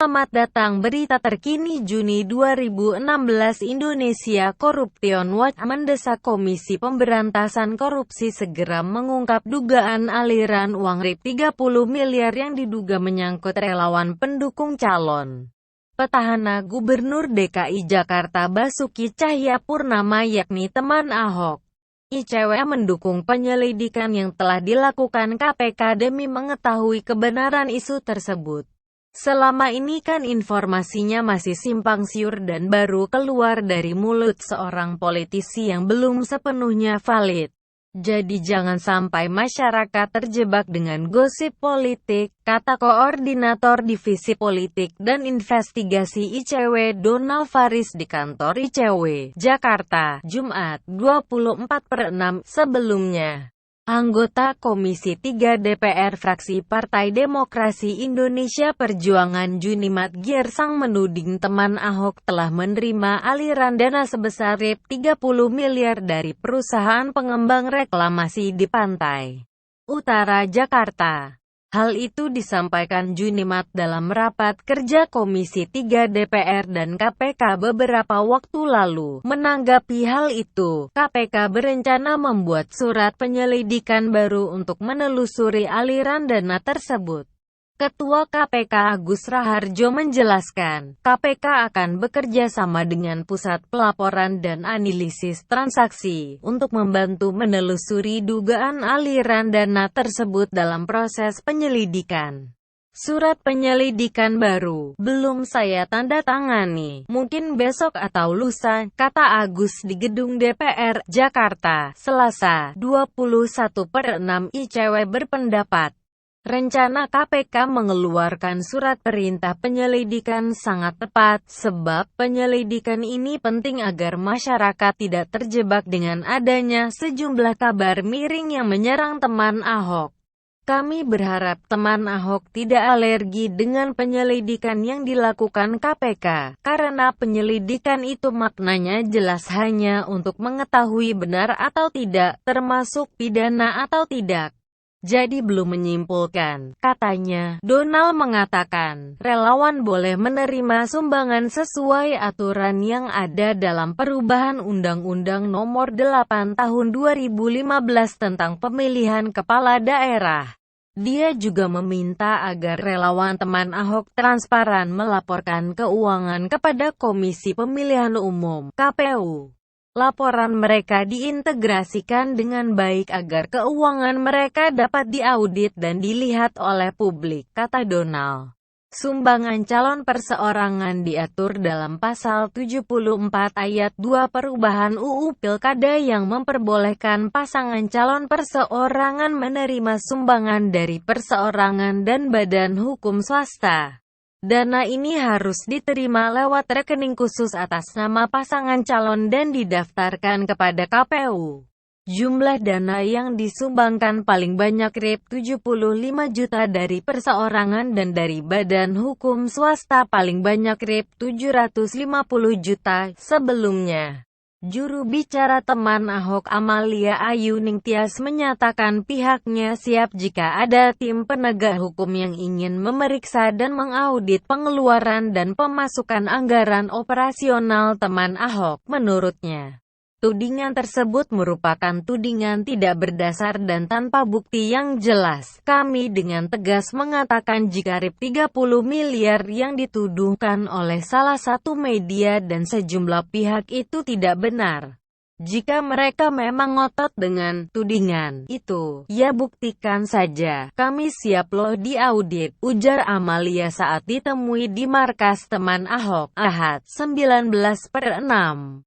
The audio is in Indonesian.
Selamat datang berita terkini Juni 2016. Indonesia Corruption Watch mendesak Komisi Pemberantasan Korupsi segera mengungkap dugaan aliran uang Rp 30 miliar yang diduga menyangkut relawan pendukung calon petahana Gubernur DKI Jakarta Basuki Cahayapurnama, yakni teman Ahok. ICW mendukung penyelidikan yang telah dilakukan KPK demi mengetahui kebenaran isu tersebut. Selama ini kan informasinya masih simpang siur dan baru keluar dari mulut seorang politisi yang belum sepenuhnya valid. Jadi jangan sampai masyarakat terjebak dengan gosip politik, kata Koordinator Divisi Politik dan Investigasi ICW Donald Faris di kantor ICW, Jakarta, Jumat, 24/6. Sebelumnya, anggota Komisi 3 DPR fraksi Partai Demokrasi Indonesia Perjuangan Junimat Giersang menuding teman Ahok telah menerima aliran dana sebesar Rp 30 miliar dari perusahaan pengembang reklamasi di Pantai Utara Jakarta. Hal itu disampaikan Junimat dalam rapat kerja Komisi 3 DPR dan KPK beberapa waktu lalu. Menanggapi hal itu, KPK berencana membuat surat penyelidikan baru untuk menelusuri aliran dana tersebut. Ketua KPK Agus Raharjo menjelaskan, KPK akan bekerja sama dengan Pusat Pelaporan dan Analisis Transaksi untuk membantu menelusuri dugaan aliran dana tersebut dalam proses penyelidikan. Surat penyelidikan baru belum saya tanda tangani, mungkin besok atau lusa, kata Agus di gedung DPR, Jakarta, Selasa, 21/6. ICW berpendapat rencana KPK mengeluarkan surat perintah penyelidikan sangat tepat, sebab penyelidikan ini penting agar masyarakat tidak terjebak dengan adanya sejumlah kabar miring yang menyerang teman Ahok. Kami berharap teman Ahok tidak alergi dengan penyelidikan yang dilakukan KPK, karena penyelidikan itu maknanya jelas hanya untuk mengetahui benar atau tidak, termasuk pidana atau tidak. Jadi belum menyimpulkan, katanya. Donald mengatakan, relawan boleh menerima sumbangan sesuai aturan yang ada dalam perubahan Undang-Undang Nomor 8 Tahun 2015 tentang pemilihan kepala daerah. Dia juga meminta agar relawan teman Ahok transparan melaporkan keuangan kepada Komisi Pemilihan Umum (KPU). Laporan mereka diintegrasikan dengan baik agar keuangan mereka dapat diaudit dan dilihat oleh publik, kata Donald. Sumbangan calon perseorangan diatur dalam Pasal 74 Ayat 2 Perubahan UU Pilkada yang memperbolehkan pasangan calon perseorangan menerima sumbangan dari perseorangan dan badan hukum swasta. Dana ini harus diterima lewat rekening khusus atas nama pasangan calon dan didaftarkan kepada KPU. Jumlah dana yang disumbangkan paling banyak Rp 75 juta dari perseorangan dan dari badan hukum swasta paling banyak Rp 750 juta. Sebelumnya, juru bicara teman Ahok Amalia Ayu Ningtyas menyatakan pihaknya siap jika ada tim penegak hukum yang ingin memeriksa dan mengaudit pengeluaran dan pemasukan anggaran operasional teman Ahok. Menurutnya, tudingan tersebut merupakan tudingan tidak berdasar dan tanpa bukti yang jelas. Kami dengan tegas mengatakan jika Rp 30 miliar yang dituduhkan oleh salah satu media dan sejumlah pihak itu tidak benar. Jika mereka memang ngotot dengan tudingan itu, ya buktikan saja. Kami siap loh diaudit, ujar Amalia saat ditemui di markas teman Ahok, Ahad, 19/6.